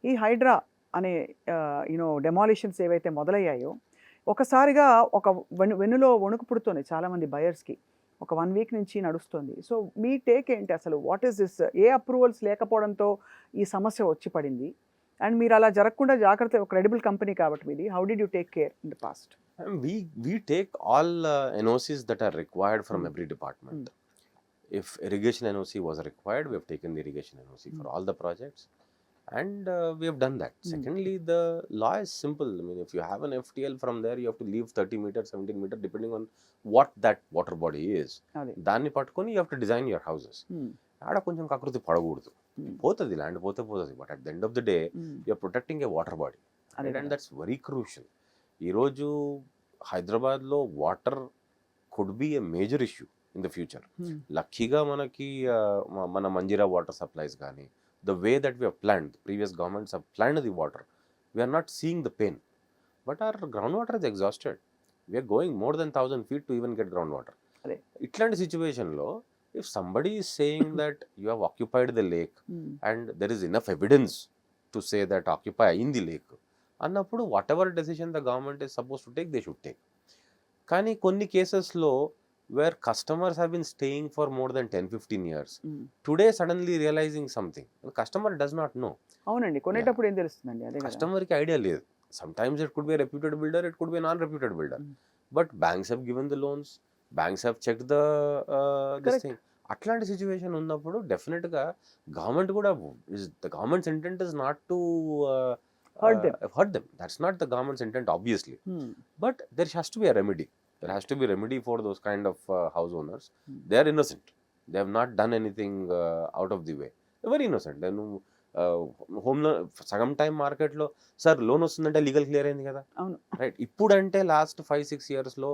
ఈ హైడ్రా అనే డెమాలిషన్స్ ఏవైతే మొదలయ్యాయో ఒకసారిగా ఒక వెన్నులో వణుకు పుడుతోంది చాలామంది బయర్స్కి. ఒక 1 వీక్ నుంచి నడుస్తుంది. సో మీ టేక్ ఏంటి అసలు? What is this? A approvals లేకపోవడంతో ఈ సమస్య వచ్చి పడింది? అండ్ మీరు అలా జరగకుండా జాగ్రత్త, ఒక క్రెడిబుల్ కంపెనీ కాబట్టి మీది. How did you take care in the past? We take all NOCs that are required from every department. If irrigation NOC was required, we have taken the irrigation NOC for all the projects, and we have done that. Secondly, the law is simple. I mean, if you have an FTL from there, you have to leave 30 meters, 17 meters, depending on what that water body is. దాన్ని పట్టుకొని you have to design your houses. ఆడ కొంచెం కకృతి పడకూడదు. పోతుంది, land పోతుంది, but at the end of the day you're protecting a water body, and that's very crucial. ఈరోజు హైదరాబాద్లో water could be a major issue in the future. లక్కీగా మనకి మన మంజీరా వాటర్ సప్లైస్ కానీ, the way that we planned, previous governments have planned the water, we are not seeing the pain, but our groundwater is exhausted. We are going more than 1,000 feet to even get groundwater. ఇట్లాంటి సిచ్యువేషన్లో if somebody is saying that you have occupied the lake and there is enough evidence to say that occupy in the lake అన్నప్పుడు whatever decision the government is supposed to take, they should take. కానీ కొన్ని కేసెస్లో where customers have been staying for more than 10-15 years, today suddenly realizing something, the customer does not know. అవునండి, కొనేటప్పుడు ఏం తెలుస్తుందండి? అదే కస్టమర్కి ఐడియా లేదు. Sometimes it could be a reputed builder, it could be a non-reputed builder, but banks have given the loans, banks have checked the this thing. అట్లాంటి situation ఉన్నప్పుడు డెఫినెట్గా గవర్నమెంట్ కూడా, the governments intent is not to hurt them. That's not the government's intent, obviously. But there has to be a remedy. There has to be a remedy for those kind of house owners. They are innocent. They have not done anything out of the way. They're very innocent. Then home loan సగం time మార్కెట్లో sir loan వస్తుందంటే legal clear అయింది కదా, right? ఇప్పుడంటే last 5-6 yearsలో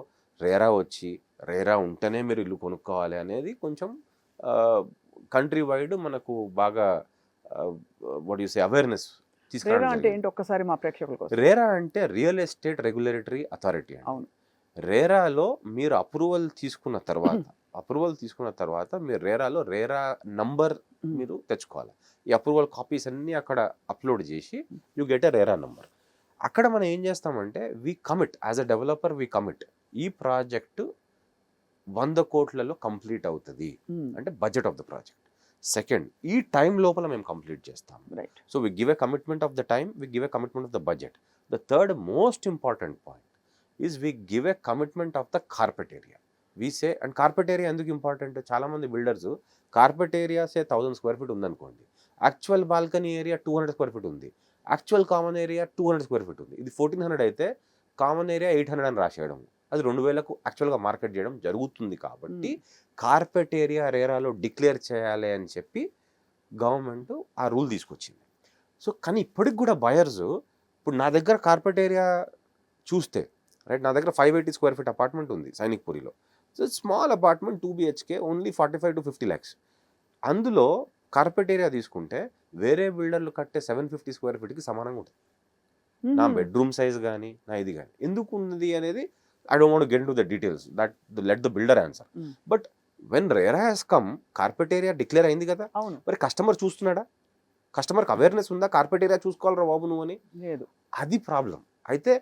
RERA వచ్చి, రేరా ఉంటేనే మీరు ఇల్లు కొనుక్కోవాలి అనేది కొంచెం కంట్రీ వైడ్ మనకు బాగా వాట్ యు సే అవేర్నెస్ ఒక్కసారి మా ప్రేక్షకులకు. రేరా అంటే రియల్ ఎస్టేట్ రెగ్యులేటరీ అథారిటీ అండి. రేరాలో మీరు అప్రూవల్ తీసుకున్న తర్వాత మీరు రేరాలో రేరా నంబర్ మీరు తెచ్చుకోవాలి. ఈ అప్రూవల్ కాపీస్ అన్నీ అక్కడ అప్లోడ్ చేసి you get a RERA number. అక్కడ మనం ఏం చేస్తామంటే we commit, as a developer we commit, ఈ ప్రాజెక్టు 100 కోట్లలో కంప్లీట్ అవుతుంది అంటే budget of the project. Second, ఈ టైం లోపల మేము కంప్లీట్ చేస్తాం. So we give a commitment of the time, we give a commitment of the budget. The third most important point is we give a commitment of the carpet area. We say, and carpet area ఎందుకు important? చాలామంది builders carpet area సే 1000 square feet ఉందనుకోండి, actual balcony area 200 square feet ఉంది, actual common area 200 square feet ఉంది. ఇది 1400 అయితే common area 800 అని రాసేయడం, అది 2000కు యాక్చువల్గా మార్కెట్ చేయడం జరుగుతుంది. కాబట్టి కార్పెట్ ఏరియా రేరాలో డిక్లేర్ చేయాలి అని చెప్పి గవర్నమెంట్ ఆ రూల్ తీసుకొచ్చింది. సో కానీ ఇప్పటికి కూడా బయర్స్, ఇప్పుడు నా దగ్గర కార్పెట్ ఏరియా చూస్తే, రైట్, నా దగ్గర 580 square feet అపార్ట్మెంట్ ఉంది సైనిక్పురిలో. So small apartment 2 BHK, only 45 to 50 lakhs. అందులో కార్పెట్ ఏరియా తీసుకుంటే వేరే బిల్డర్లు కట్టే 750 square feetకి సమానంగా ఉంటుంది. నా బెడ్రూమ్ సైజ్ కానీ, నా ఇది కానీ. ఎందుకు ఉంది అనేది I don't want to get into the details. That let the builder answer. But when RERA has come, carpet area declare అయింది కదా, మరి కస్టమర్ చూస్తున్నాడా? కస్టమర్కి అవేర్నెస్ ఉందా? కార్పెట్ ఏరియా చూసుకోవాలరా బాబు నువ్వు అని? లేదు. అది ప్రాబ్లం. అయితే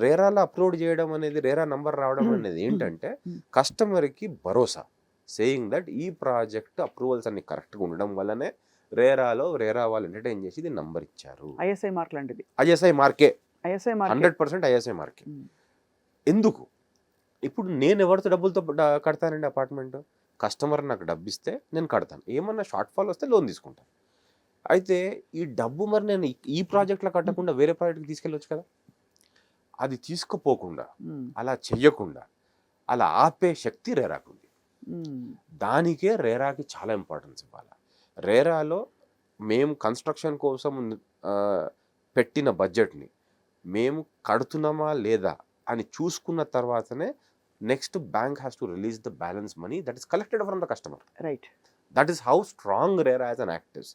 రేరాలో అప్లోడ్ చేయడం అనేది, రేరా నంబర్ రావడం అనేది ఏంటంటే కస్టమర్కి భరోసా, సేయింగ్ దట్ ఈ ప్రాజెక్ట్ అప్రూవల్స్ అన్ని కరెక్ట్గా ఉండడం వల్లనే రేరా వాళ్ళు ఎంటర్టైన్ చేసి ఇది నంబర్ ఇచ్చారు. ఐఎస్ఐ మార్క్ లాంటిది. ఐఎస్ఐ మార్కే, 100% ఐఎస్ఐ మార్కే. ఎందుకు? ఇప్పుడు నేను ఎవరితో డబ్బులతో కడతానండి అపార్ట్మెంట్? కస్టమర్ నాకు డబ్బు ఇస్తే నేను కడతాను, ఏమన్నా షార్ట్ ఫాల్ వస్తే లోన్ తీసుకుంటాను. అయితే ఈ డబ్బు మరి నేను ఈ ప్రాజెక్ట్లో కట్టకుండా వేరే ప్రాజెక్ట్కి తీసుకెళ్ళొచ్చు కదా. అది తీసుకుపోకుండా, అలా చెయ్యకుండా, అలా ఆపే శక్తి రేరాకు ఉంది. దానికే రేరాకి చాలా ఇంపార్టెన్స్ ఇవ్వాలి. రేరాలో మేము కన్స్ట్రక్షన్ కోసం పెట్టిన బడ్జెట్ని మేము కడుతున్నామా లేదా అని చూసుకున్న తర్వాతనే next bank has to release the balance money that is collected from the customer. Right. That is how strong RERA as an act is.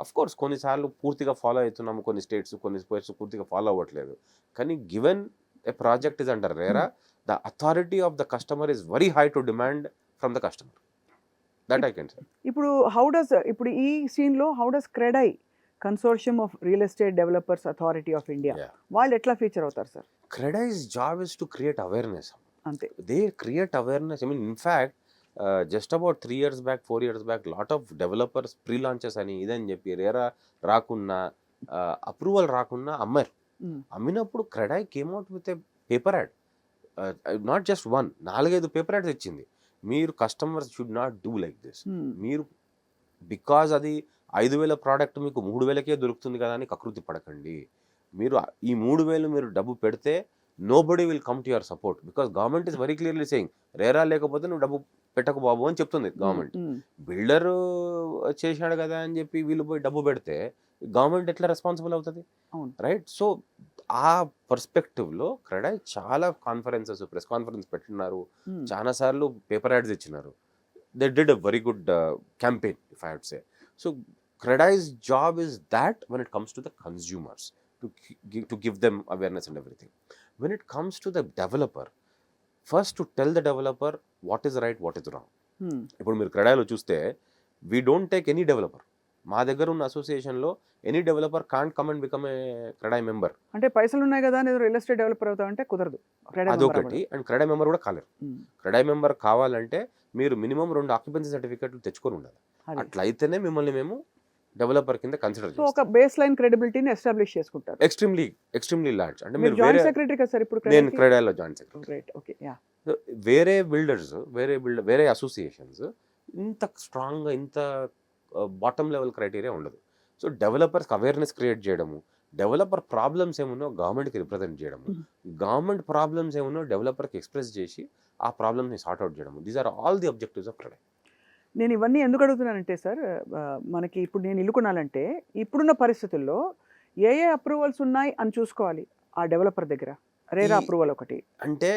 Of course కొన్నిసార్లు పూర్తిగా ఫాలో అవుతున్నాము, కొన్ని స్టేట్స్ పూర్తిగా ఫాలో అవ్వట్లేదు. కానీ given a project is under RERA, the authority of the customer is very high to demand from the customer. That I can say. ఇప్పుడు ఈ సీన్లో how does CREDAI consortium of real estate developers authority of India, Yeah. వాళ్ళు ఎట్లా feature అవుతారు sir? Credai's job is to create awareness. అంతే. They create awareness. I mean, in fact, just about 3 years back, 4 years back, lot of developers pre-launches అని ఇదని చెప్పి రేరా రాకున్నా approval రాకున్నా అమ్మారు. అమ్మినప్పుడు CREDAI came out with a paper ad, not just 1, 4-5 paper ads ఇచ్చింది. మీరు customers should not do like this. మీరు బికాజ్ అది 5,000 ప్రోడక్ట్ మీకు 3,000కే దొరుకుతుంది కదా అని కకృతి పడకండి. మీరు ఈ 3,000 మీరు డబ్బు పెడితే nobody will come to your support, because government is very clearly saying RERA లేకపోతే నువ్వు డబ్బు పెట్టకు బాబు అని చెప్తుంది గవర్నమెంట్. బిల్డర్ చేశాడు కదా అని చెప్పి వీళ్ళు పోయి డబ్బు పెడితే గవర్నమెంట్ ఎట్లా రెస్పాన్సిబుల్ అవుతుంది, రైట్? సో ఆ పర్స్పెక్టివ్లో క్రెడాయ్ చాలా కాన్ఫరెన్సెస్, ప్రెస్ కాన్ఫరెన్స్ పెట్టినారు, చాలా సార్లు పేపర్ యాడ్స్ ఇచ్చినారు. They did a very good campaign, if I would say. So Credai's job is that when it comes to the consumers, to give them awareness and everything. When it comes to the developer, first to tell the developer what is right, what is wrong. ఇప్పుడు మీరు క్రెడాయ్లో చూస్తే we don't take any developer. మా దగ్గర ఉన్న అసోసియేషన్లో any developer can't come and become a CREDAI member. అంటే పైసలు ఉన్నాయి కదా అని రియల్ ఎస్టేట్ డెవలపర్ అవుతా అంటే కుదరదు. అదొకటి. అండ్ క్రెడాయ్ మెంబర్ కూడా కాలేరు. క్రెడాయ్ మెంబర్ కావాలంటే మీరు మినిమం 2 ఆక్యుపెన్సీ సర్టిఫికెట్లు తెచ్చుకొని ఉండాలి. అట్లయితేనే మిమ్మల్ని మేము డెవలపర్ కింద కన్సిడర్ చేస్తాం. ఒక బేస్ లైన్ క్రెడిబిలిటీని ఎస్టాబ్లిష్ చేసుకుంటారు. Extremely large. అంటే మీరు జాయింట్ సెక్రటరీ కదా సార్ ఇప్పుడు? నేను క్రెడాయ్లో joint secretary. Right, okay, ya. వేరే బిల్డర్స్, వేరే అసోసియేషన్స్ ఇంత స్ట్రాంగ్గా, ఇంత బాటమ్ లెవెల్ క్రైటీరియా ఉండదు. సో డెవలపర్స్కి అవేర్నెస్ క్రియేట్ చేయడము, డెవలపర్ ప్రాబ్లమ్స్ ఏమున్నో గవర్నమెంట్కి రిప్రజెంట్ చేయడము, గవర్నమెంట్ ప్రాబ్లమ్స్ ఏమున్నో డెవలపర్కి ఎక్స్ప్రెస్ చేసి ఆ ప్రాబ్లమ్ని సార్ట్అవుట్ చేయడము, these are all the objectives of CREDAI. నేను ఇవన్నీ ఎందుకు అడుగుతున్నానంటే సార్, మనకి ఇప్పుడు నేను ఇల్లు కొనాలంటే ఇప్పుడున్న పరిస్థితుల్లో ఏ అప్రూవల్స్ ఉన్నాయి అని చూసుకోవాలి ఆ డెవలపర్ దగ్గర. రేరా అప్రూవల్ ఒకటి అంటే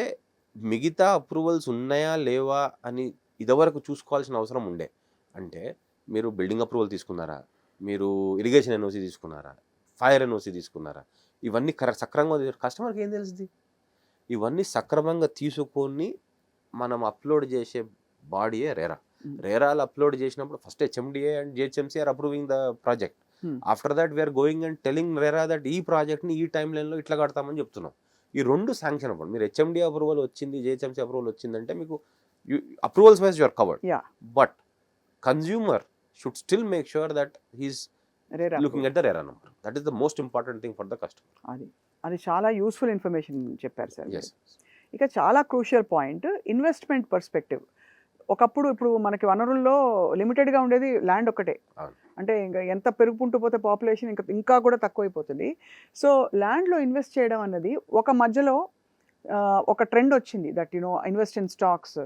మిగతా అప్రూవల్స్ ఉన్నాయా లేవా అని ఇదివరకు చూసుకోవాల్సిన అవసరం ఉండే. అంటే మీరు బిల్డింగ్ అప్రూవల్ తీసుకున్నారా, మీరు ఇరిగేషన్ ఎన్ఓసి తీసుకున్నారా, ఫైర్ ఎన్ఓసి తీసుకున్నారా, ఇవన్నీ సక్రమంగా కస్టమర్కి ఏం తెలుస్తుంది? ఇవన్నీ సక్రమంగా తీసుకొని మనం అప్లోడ్ చేసే బాడీయే రేరా. రేరాలు అప్లోడ్ చేసినప్పుడు first HMDA and GHMC are approving the project. After that we're going and telling RERA that ఈ ప్రాజెక్ట్ని ఈ టైం లైన్లో ఇట్లా కడతామని చెప్తున్నాం. ఈ 2 శాంక్షన్ అవ్వండి. మీరు హెచ్ఎండిఏ అప్రూవల్ వచ్చింది, జిహెచ్ఎంసీ అప్రూవల్ వచ్చిందంటే మీకు approvals wise you're covered. But consumer should still make sure that he's looking at the RERA number. That is the most important thing for the customer. అది చాలా useful information చెప్పారు sir. Yes. ఇక చాలా crucial point investment perspective. ఒకప్పుడు ఇప్పుడు మనకి వనరుల్లో లిమిటెడ్గా ఉండేది ల్యాండ్ ఒకటే. అంటే ఇంకా ఎంత పెరుగుకుంటూ పోతే పాపులేషన్ ఇంకా కూడా తక్కువైపోతుంది. సో ల్యాండ్లో ఇన్వెస్ట్ చేయడం అన్నది ఒక మధ్యలో ఒక ట్రెండ్ వచ్చింది, that invest in stocks,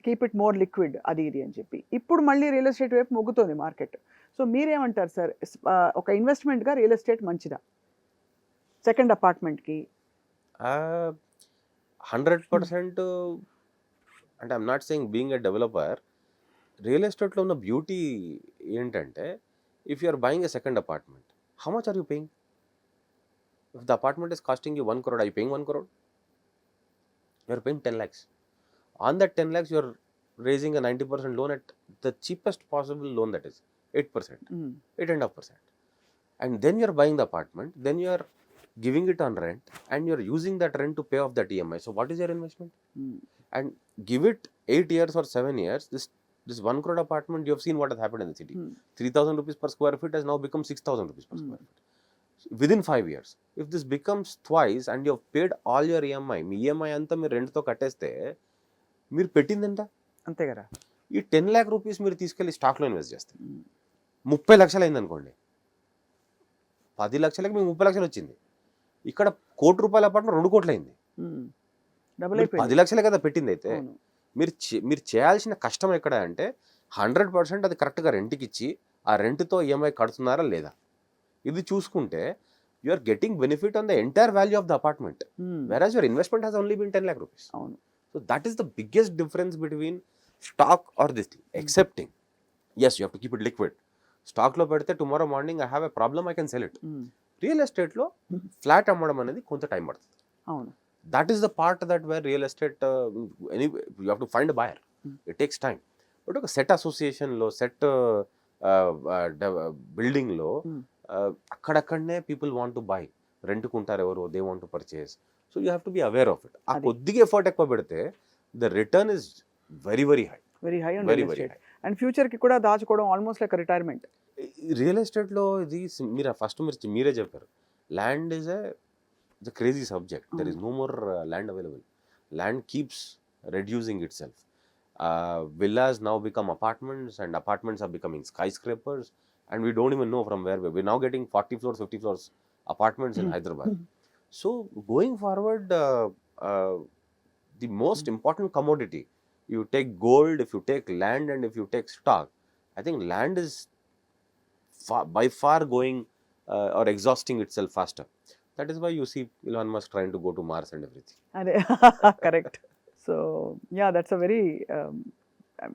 keep it more liquid, అది ఇది అని చెప్పి. ఇప్పుడు మళ్ళీ రియల్ ఎస్టేట్ వైపు మొగ్గుతోంది మార్కెట్. సో మీరేమంటారు సార్, ఒక ఇన్వెస్ట్మెంట్గా రియల్ ఎస్టేట్ మంచిదా సెకండ్ అపార్ట్మెంట్కి? 100%. అంటే I'm not saying being a developer, real ఎస్టేట్లో ఉన్న బ్యూటీ ఏంటంటే if you are buying a second apartment, how much are you paying? If the apartment is costing you 1 crore, are you paying 1 crore? You are paying 10 lakhs. On that 10 lakhs, you are raising a 90% loan at the cheapest possible loan, that is 8%, 8.5%. And then you are buying the apartment, then you are giving it on rent, and you are using that rent to pay off that EMI. So what is your investment? And give it 8 years or 7 years, this 1 crore apartment, you have seen what has happened in the city. 3,000 rupees per square feet has now become 6,000 rupees per square feet. Within 5 years, if this becomes twice and you have paid all your EMI, me EMI అంతా మీరు రెంట్తో కట్టేస్తే మీరు పెట్టిందంట అంతే కదా. ఈ 10 lakh rupees మీరు తీసుకెళ్ళి స్టాక్లో ఇన్వెస్ట్ చేస్తే 30 లక్షలు అయింది అనుకోండి. 10 లక్షలకి మీకు 30 లక్షలు వచ్చింది. ఇక్కడ ₹1 కోటి అపార్ట్మెంట్ 2 కోట్లు అయింది. 10 లక్షలే కదా పెట్టింది. అయితే మీరు చేయాల్సిన కష్టం ఎక్కడ అంటే 100% అది కరెక్ట్గా రెంట్కి ఇచ్చి ఆ రెంట్తో ఈఎంఐ కడుతున్నారా లేదా ఇది చూసుకుంటే you are getting benefit on the entire value of the apartment, whereas your investment has only been 10 lakh rupees. అవును. So that is the biggest difference between stock or this thing. Accepting, yes, you have to keep it liquid. Stock లో పెడితే tomorrow morning I have a problem, I can sell it. Real estate లో flat అమ్మడం అనేది కొంత time పడుతుంది. అవును. That is the part that where real estate you have to find a buyer. It takes time. But ఒక set అసోసియేషన్లో, set బిల్డింగ్లో అక్కడక్కడనే పీపుల్ వాంట్ టు బై, రెంట్కు ఉంటారు ఎవరు, they want to purchase. So you have to be aware of it. ఆ అది. కొద్దిగా ఎఫర్ట్ ఎక్కువ పెడితే the return is very very high, very high on very real very estate. High. And ఫ్యూచర్కి కూడా దాచుకోవడం ఆల్మోస్ట్ లైక్ రిటైర్మెంట్. రియల్ ఎస్టేట్లో ఇది మీరు ఫస్ట్ మీరే చెప్పారు, land is a crazy subject. There is no more land available. Land keeps reducing itself. Villas now become apartments, and apartments are becoming skyscrapers, and we don't even know from where we're now getting 40 floors, 50 floors apartments in Hyderabad. So going forward, the most important commodity, you take gold, if you take land, and if you take stock, I think land is by far going or exhausting itself faster. That is why you see Elon Musk trying to go to Mars and everything. అదే correct. So yeah that's a very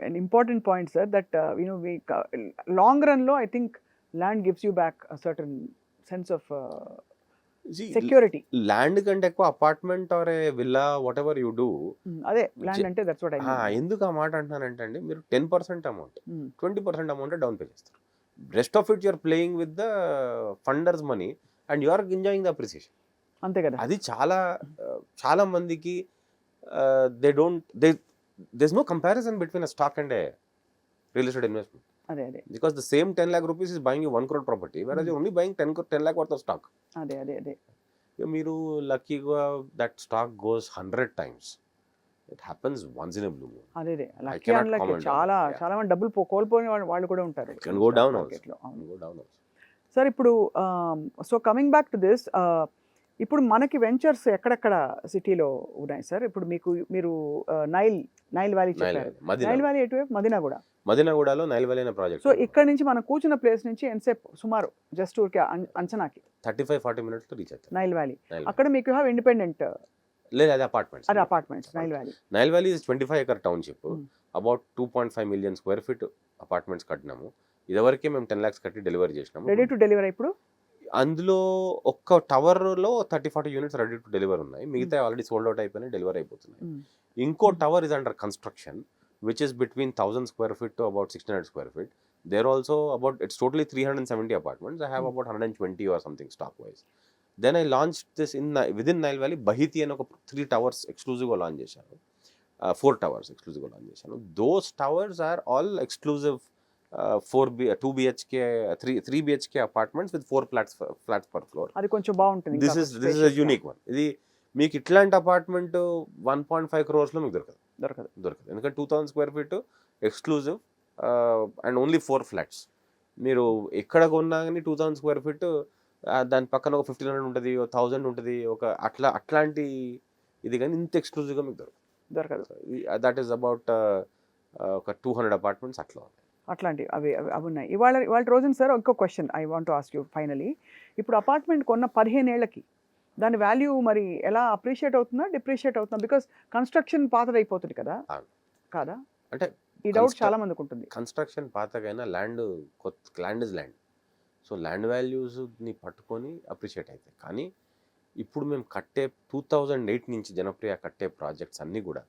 an important point, sir, that we long run lo, I think land gives you back a certain sense of See, security. land కంటే ఎక్కువ apartment or a villa whatever you do. అదే land అంటే that's what I mean. ఎందుకు ఆ మాట అంటున్నానంటే అండి, మీరు 10% అమౌంట్ 20% అమౌంట్ డౌన్ పే చేస్తారు, rest of it you're playing with the funders money and you are enjoying the appreciation. అంతే కదా. అది చాలా మందికి there's no comparison between a stock and a real estate investment. అదే అదే Because the same 10 lakh rupees is buying you 1 crore property, whereas you're only buying 10 lakh worth of stock. అదే అదే అదే మీరు లక్కీగా that stock goes 100 times. It happens once in a blue moon. అదే అదే I lucky cannot unlucky. comment on చాలా it. Yeah. చాలా మంది డబ్బులు కోల్పోయిన వాళ్ళు కూడా ఉంటారు. It can go down also. మార్కెట్లో. It can go down also. Sir ఇప్పుడు so coming back to this, ఇప్పుడు మనకి వెంచర్స్ ఎక్కడెక్కడ సిటీలో ఉన్నాయి సార్? ఇప్పుడు మీరు నైల్ వ్యాలీ చెప్పారు. నైల్ వ్యాలీ ఎటువైపు? మదీనాగూడలో నైల్ వ్యాలీ అనే ప్రాజెక్ట్. సో ఇక్కడ నుంచి మనం కూర్చున్న ప్లేస్ నుంచి ఎంతసేపు సుమారు జస్ట్ ఊరికే అంచనాకి 35-40 minutes రీచ్ అవుతుంది. నైల్ వ్యాలీ అక్కడ మీకు హ్యావ్ ఇండిపెండెంట్? లేదు, అది అపార్ట్మెంట్స్. అది apartments. Nile Valley is 25 acre township. About 2.5 million square feet apartments కట్టినాము. ఇదివరకే మేము 10 lakhs కట్టి డెలివరీ చేసినాము. రెడీ టు డెలివర్ ఇప్పుడు? అందులో ఒక్క టవర్లో 30-40 units రెడీ టు డెలివర్ ఉన్నాయి, మిగతా ఆల్రెడీ సోల్డ్ అవుట్ అయిపోయినాయి, డెలివర్ అయిపోతున్నాయి. ఇంకో tower is under construction which is between 1000 square feet to about 1600 square feet. They're also it's totally 370 apartments. I have about 120 or something stock wise. Then I launched this within Nile Valley. Bahiti and 3 towers exclusive గా launch చేశాను, 4 towers exclusive గా launch చేశాను. Those towers are all exclusive 2 BHK 3 BHK apartments with 4 flats per floor. అది కొంచెం బాగుంటుంది. This is a unique one. ఇది మీకు ఇట్లాంటి అపార్ట్మెంట్ 1.5 crores లో మీకు దొరకదు. ఎందుకంటే 2000 square feet exclusive and only 4 flats. మీరు ఎక్కడ కొన్నా కానీ 2000 square feet దాని పక్కన ఒక 1500 ఉంటుంది, 1000 ఉంటుంది, ఒక అట్లాంటి ఇది కానీ ఇంత ఎక్స్క్లూజివ్గా మీకు దొరకదు. దట్ ఈస్ అబౌట్ ఒక 200 apartments అట్లా ఉన్నాయి. అట్లాంటివి అవి ఉన్నాయి. ఇవాళ రోజున సార్ ఇంకో question I want to ask you finally. ఇప్పుడు అపార్ట్మెంట్ కొన్న 15 ఏళ్లకి దాని వాల్యూ మరి ఎలా అప్రిషియేట్ అవుతుందా, డిప్రిషియేట్ అవుతుందా? బికాస్ కన్స్ట్రక్షన్ పాతదైపోతుంది కదా, కాదా? అంటే ఈ డౌట్ చాలా మందికి ఉంటుంది. కన్స్ట్రక్షన్ పాతగైనా land is land. So land వాల్యూస్ని పట్టుకొని అప్రిషియేట్ అవుతాయి. కానీ ఇప్పుడు మేము కట్టే 2008 నుంచి జనప్రియ కట్టే ప్రాజెక్ట్స్ అన్నీ కూడా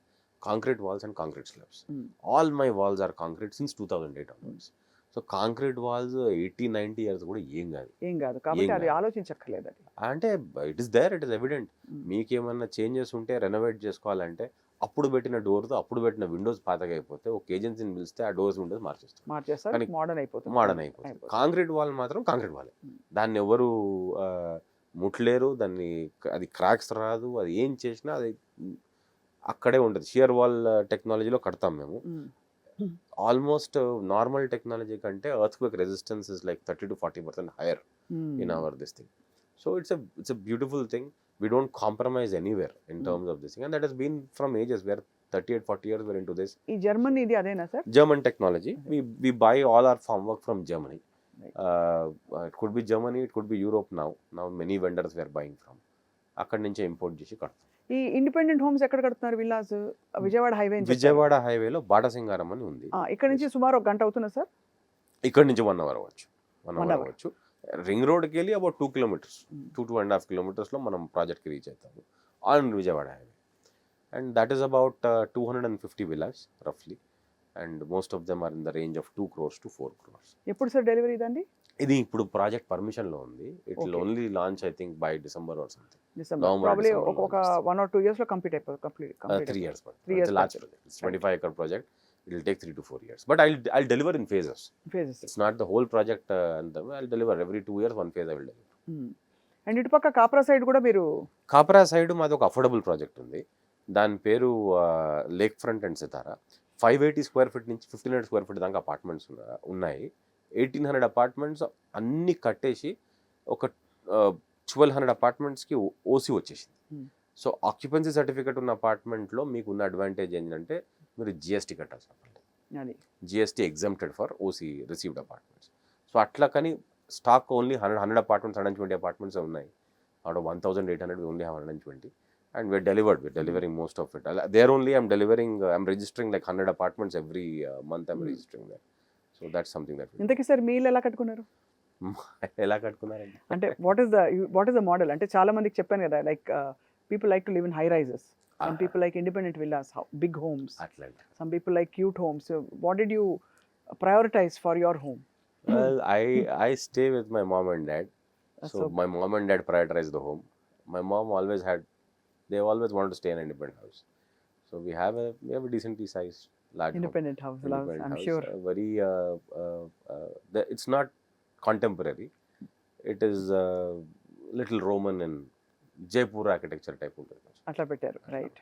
concrete walls and concrete slabs. All my walls are concrete since 2008 onwards. So concrete walls 80-90 years కూడా ఏం కాదు కాబట్టి అది ఆలోచించక్కర్లేదు. అది అంటే ఇట్ ఇస్ ఎవిడెంట్. మీకేమన్నా చేంజెస్ ఉంటే రెనోవేట్ చేసుకోవాలంటే అప్పుడు పెట్టిన డోర్స్, అప్పుడు పెట్టిన విండోస్ పాతగా అయిపోతే ఒక ఏజెన్సీని పిలిస్తే ఆ డోర్స్ విండోస్ మార్చేస్తారు, మోడర్న్ అయిపోతుంది. కాంక్రీట్ వాల్ మాత్రం కాంక్రీట్ వాల్, దాన్ని ఎవరు ముట్లేరు, అది క్రాక్స్ రాదు, అది ఏం చేసినా అది అక్కడే ఉంటుంది. షియర్ వాల్ టెక్నాలజీలో కడతాం మేము. ఆల్మోస్ట్ నార్మల్ టెక్నాలజీ కంటే earthquake resistance is like 30-40% hire in our this thing. So it's a beautiful thing. We don't compromise anywhere in terms of this thing, and that has been from ages. We are 38-40 years we're into this. ఈ Germany ఇది అదేనా sir? German technology. We buy all our formwork from Germany. It could be Germany, it could be Europe now. Now many vendors we are buying from. అక్కడి నుంచే import చేసి కడతాం. ఈ independent homes ఎక్కడ కడుతున్నారు? విల్లాస్ విజయవాడ హైవేలో బాటసింగారం అని ఉంది. ఇక్కడ నుంచి సుమారు 1 గంట అవుతుందా సార్? ఇక్కడ నుంచి 1 hour అవ్వచ్చు. రింగ్ రోడ్కి వెళ్ళి అబౌట్ 2 kilometers, 2.5 kilometers లో మనం ప్రాజెక్ట్కి రీచ్ అవుతాము on Vijayawada highway. And that is about 250 villas రఫ్లీ, and most of them are in the range of 2 crores to 4 crores. ఎప్పుడు సార్ డెలివరీ దాన్ని? ఇది ఇప్పుడు ప్రాజెక్ట్ పర్మిషన్ లో ఉంది. It will Okay. Only launch I think by December or something. December November, probably December ఒక 1 or 2 years లో complete అయిపోతుంది. Complete 3 years. But 3 it's years a large project. It's 25 acre project. It will take 3 to 4 years. But I'll deliver in phases. Phases. It's not the whole project. And I'll deliver every 2 years one phase I will deliver. And ఇటుపక్క Kapra side కూడా మీరు Kapra side మాది ఒక affordable project ఉంది. దాని పేరు Lake Front and Sitara. 580 square feet నుంచి 1500 square feet దాకా అపార్ట్మెంట్స్ ఉన్నాయి. 1800 అపార్ట్మెంట్స్ అన్ని కట్టేసి ఒక 1200 అపార్ట్మెంట్స్కి ఓసీ వచ్చేసింది. Hmm. సో ఆక్యుపెన్సీ సర్టిఫికేట్ ఉన్న అపార్ట్మెంట్లో మీకు ఉన్న అడ్వాంటేజ్ ఏంటంటే మీరు జిఎస్టీ కట్టాల్సిన పని లేదు. అది GST exempted for OC received apartments. So అట్లా కానీ స్టాక్ ఓన్లీ 100 అపార్ట్మెంట్స్ 120 అపార్ట్మెంట్స్ ఉన్నాయి. Out of 1800 we only have 120 and we're delivering most of it. There only I'm registering like 100 apartments every month. I'm registering there. So that's something that ఇంతకీ sir మీరు ఎలా కట్టుకున్నారు? ఎలా కట్టుకున్నారండి అంటే what is the model? అంటే చాలా మందికి చెప్పాను కదా, like people like to live in high rises, some people like independent villas, big homes, అట్లా some people like cute homes. What did you prioritize for your home? well I stay with my mom and dad. That's So so my mom and dad prioritize the home. My mom they always wanted to stay in an independent house. So we have a decently sized large home. Independent house, Independent I'm house, sure. very it's not contemporary. It is little Roman and Jaipur architecture type ఉంటుంది. అట్లా పెట్టారు, right.